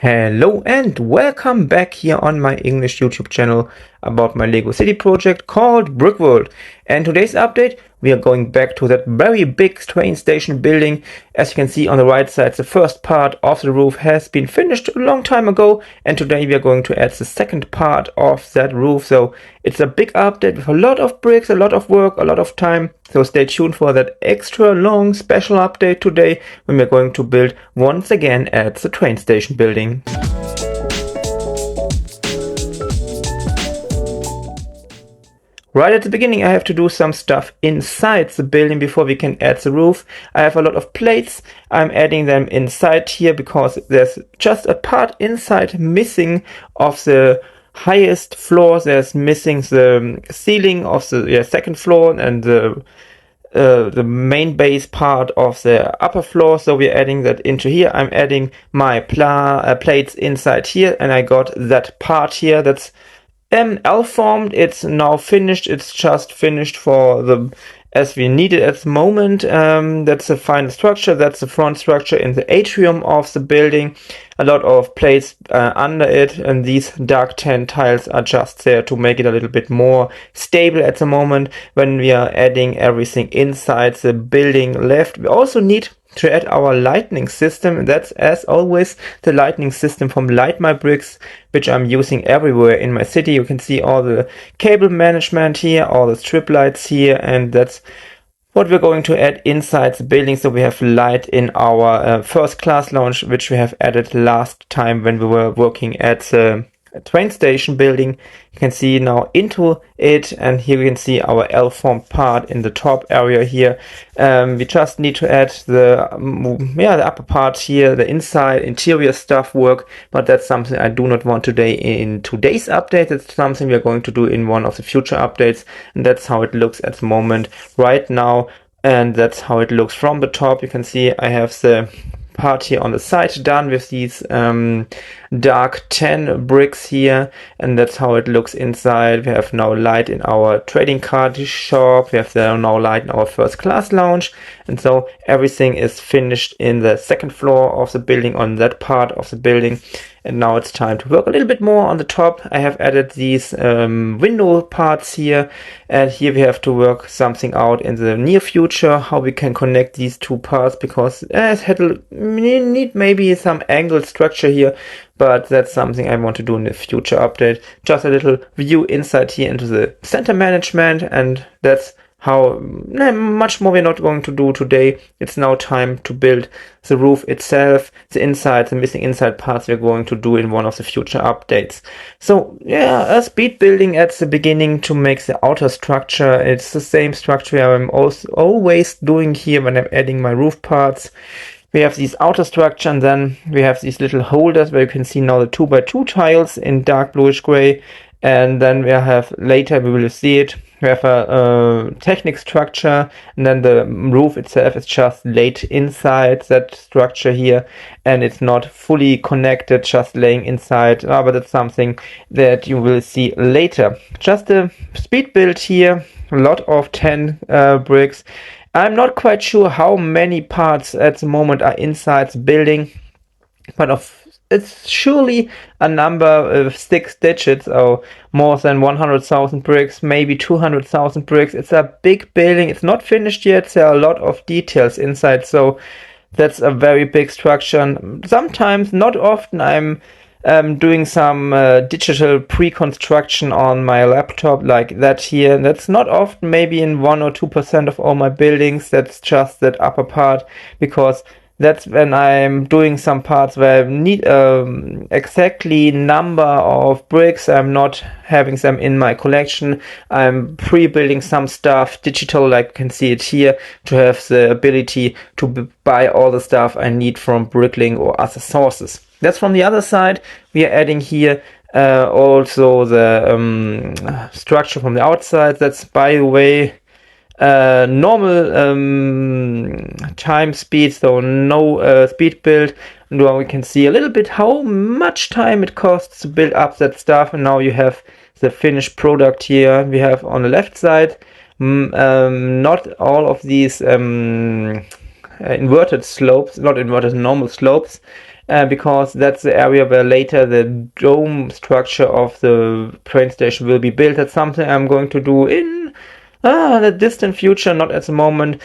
Hello and welcome back here on my English YouTube channel about my Lego City project called Brickworld. And today's update, we are going back to that very big train station building. As you can see on the right side, the first part of the roof has been finished a long time ago, and today we are going to add the second part of that roof. So it's a big update with a lot of bricks, a lot of work, a lot of time. So stay tuned for that extra long special update today when we're going to build once again at the train station building. Right at the beginning I have to do some stuff inside the building before we can add the roof. I have a lot of plates. I'm adding them inside here because there's just a part inside missing of the highest floor. There's missing the ceiling of the second floor and the main base part of the upper floor, so we're adding that into here. I'm adding my plates inside here, and I got that part here that's L formed. It's now finished. It's just finished for the as we need it at the moment. That's the final structure. That's the front structure in the atrium of the building. A lot of plates under it, and these dark tan tiles are just there to make it a little bit more stable at the moment when we are adding everything inside the building left. We also need to add our lighting system, and that's as always the lighting system from Light My Bricks, which I'm using everywhere in my city. You can see all the cable management here, all the strip lights here, and that's what we're going to add inside the building. So we have light in our first class lounge, which we have added last time when we were working at the train station building. You can see now into it, and here we can see our L-formed part in the top area here. We just need to add the upper part here, the inside interior stuff work, but that's something I do not want today in today's update. It's something we are going to do in one of the future updates, and that's how it looks at the moment right now, and that's how it looks from the top. You can see I have the part here on the side done with these dark tan bricks here, and that's how it looks inside. We have now light in our trading card shop. We have now light in our first class lounge, and so everything is finished in the second floor of the building on that part of the building. And now it's time to work a little bit more on the top. I have added these window parts here, and here we have to work something out in the near future, how we can connect these two parts, because we need maybe some angled structure here, but that's something I want to do in the future update. Just a little view inside here into the center management, and that's how much more we're not going to do today. It's now time to build the roof itself, the inside, the missing inside parts we're going to do in one of the future updates. So yeah, a speed building at the beginning to make the outer structure. It's the same structure I'm also always doing here when I'm adding my roof parts. We have these outer structure, and then we have these little holders where you can see now the 2x2 tiles in dark bluish gray. And then we have, later we will see it, we have a Technic structure, and then the roof itself is just laid inside that structure here, and it's not fully connected, just laying inside, but that's something that you will see later. Just a speed build here, a lot of 10 bricks. I'm not quite sure how many parts at the moment are inside the building, but it's surely a number of 6 digits, or more than 100,000 bricks, maybe 200,000 bricks. It's a big building. It's not finished yet. There are a lot of details inside, so that's a very big structure. And sometimes, not often, I'm doing some digital pre-construction on my laptop like that here. And that's not often, maybe in 1 or 2% of all my buildings. That's just that upper part, because that's when I'm doing some parts where I need exactly number of bricks. I'm not having them in my collection. I'm pre-building some stuff digital, like you can see it here, to have the ability to buy all the stuff I need from Bricklink or other sources. That's from the other side. We are adding here also the structure from the outside. That's, by the way, normal time speed, so no speed build. Now we can see a little bit how much time it costs to build up that stuff, and now you have the finished product here. We have on the left side not all of these inverted slopes, not inverted, normal slopes. because that's the area where later the dome structure of the train station will be built. That's something I'm going to do in the distant future, not at the moment.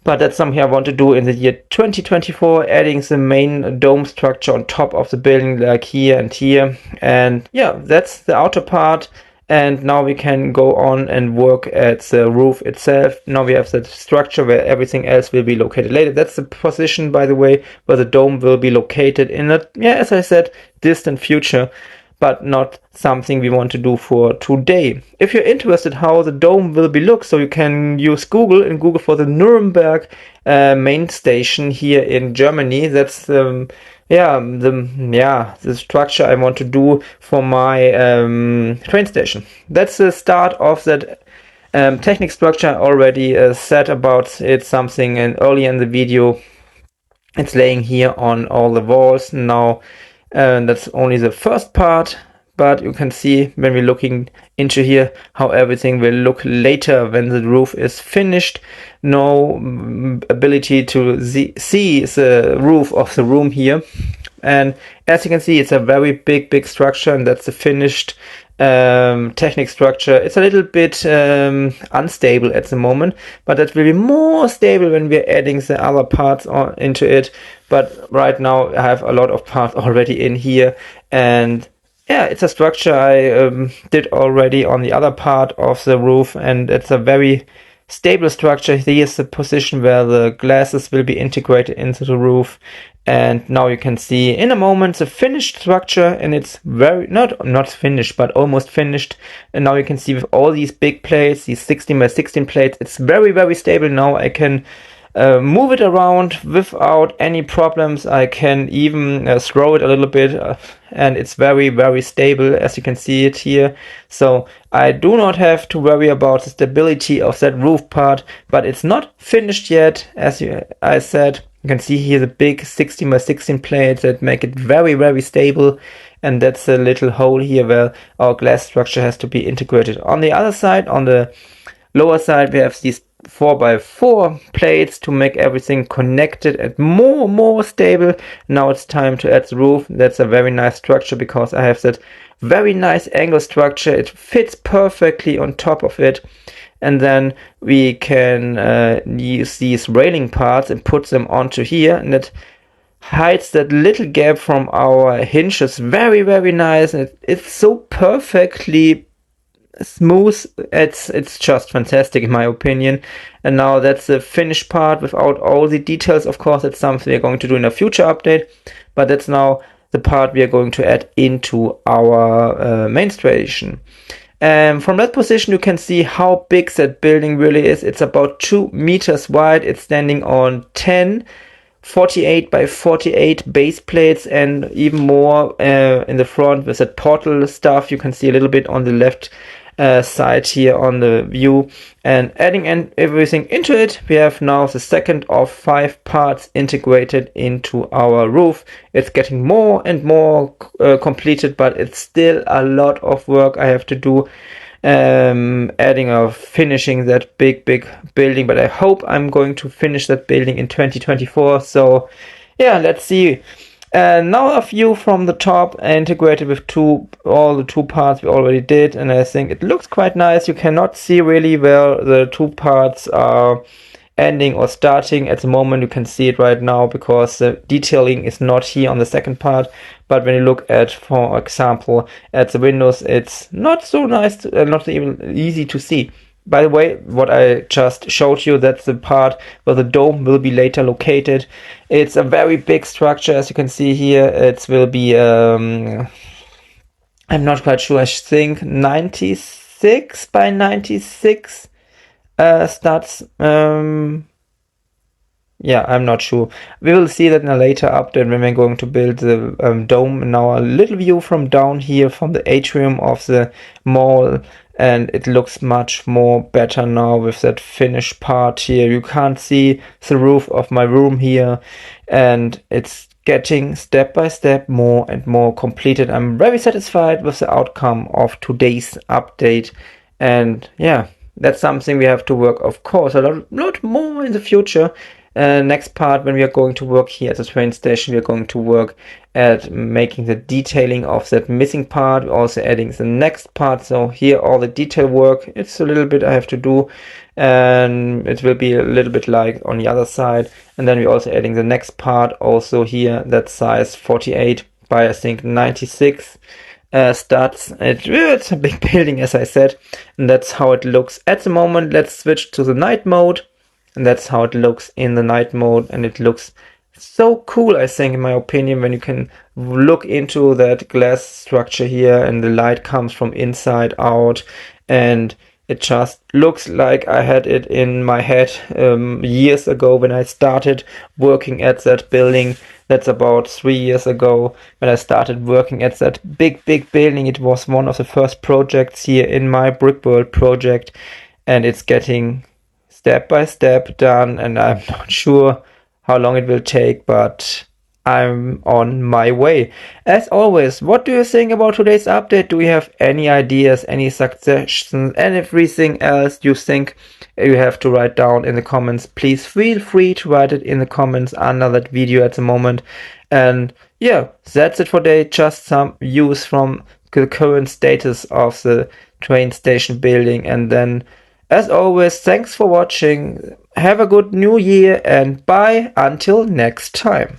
But that's something I want to do in the year 2024, adding the main dome structure on top of the building, like here and here. And yeah, that's the outer part. And now we can go on and work at the roof itself. Now we have the structure where everything else will be located later. That's the position, by the way, where the dome will be located in a, yeah, as I said, distant future, but not something we want to do for today. If you're interested how the dome will be look, so you can use Google and Google for the Nuremberg main station here in Germany. That's the structure I want to do for my train station. That's the start of that Technic structure I already said about it something and earlier in the video. It's laying here on all the walls now. That's only the first part, but you can see when we're looking into here how everything will look later when the roof is finished. No ability to see the roof of the room here. And as you can see, it's a very big structure, and that's the finished Technic structure. It's a little bit unstable at the moment, but that will be more stable when we're adding the other parts into it. But right now I have a lot of parts already in here, and yeah, it's a structure I did already on the other part of the roof, and it's a very stable structure. Here's the position where the glasses will be integrated into the roof. And now you can see in a moment the finished structure, and it's very not finished but almost finished. And now you can see with all these big plates, these 16 by 16 plates, it's very stable now. I can move it around without any problems. I can even throw it a little bit, and it's very stable, as you can see it here. So I do not have to worry about the stability of that roof part, but it's not finished yet. As I said, you can see here the big 16 by 16 plates that make it very stable, and that's a little hole here where our glass structure has to be integrated. On the other side, on the lower side, we have these 4x4 plates to make everything connected and more stable. Now it's time to add the roof. That's a very nice structure because I have that very nice angle structure. It fits perfectly on top of it. And then we can use these railing parts and put them onto here, and that hides that little gap from our hinges. Very nice, and it's so perfectly smooth. It's just fantastic in my opinion. And now that's the finished part without all the details. Of course, it's something we're going to do in a future update, but that's now the part we are going to add into our main station. From that position, you can see how big that building really is. It's about 2 meters wide. It's standing on 10 48 by 48 base plates, and even more in the front with that portal stuff. You can see a little bit on the left side here on the view. And adding everything into it, we have now the second of 5 parts integrated into our roof. It's getting more and more completed, but it's still a lot of work I have to do, adding or finishing that big building. But I hope I'm going to finish that building in 2024. So yeah, let's see. Now a view from the top, integrated with all the 2 parts we already did, and I think it looks quite nice. You cannot see really where the 2 parts are ending or starting at the moment. You can see it right now because the detailing is not here on the second part. But when you look at, for example, at the windows, it's not so nice, not even easy to see. By the way, what I just showed you, that's the part where the dome will be later located. It's a very big structure, as you can see here. It will be, I'm not quite sure, I think 96 by 96 studs. Yeah, I'm not sure. We will see that in a later update when we're going to build the dome. Now a little view from down here from the atrium of the mall, and it looks much more better now with that finished part here. You can't see the roof of my room here, and it's getting step by step more and more completed. I'm very satisfied with the outcome of today's update, and yeah, that's something we have to work, of course, a lot more in the future. Next part, when we are going to work here at the train station, we are going to work at making the detailing of that missing part. We're also adding the next part. So here all the detail work, it's a little bit I have to do, and it will be a little bit like on the other side. And then we're also adding the next part also here, that size 48 by I think 96 studs. It's a big building, as I said, and that's how it looks at the moment. Let's switch to the night mode, and that's how it looks in the night mode, and it looks so cool, I think, in my opinion, when you can look into that glass structure here and the light comes from inside out, and it just looks like I had it in my head years ago when I started working at that building. That's about 3 years ago when I started working at that big building. It was one of the first projects here in my Brick World project, and it's getting step by step done, and I'm not sure how long it will take, but I'm on my way. As always, what do you think about today's update? Do you have any ideas, any suggestions, and everything else you think you have to write down in the comments? Please feel free to write it in the comments under that video at the moment. And yeah, that's it for today. Just some views from the current status of the train station building, and then as always, thanks for watching. Have a good new year, and bye until next time.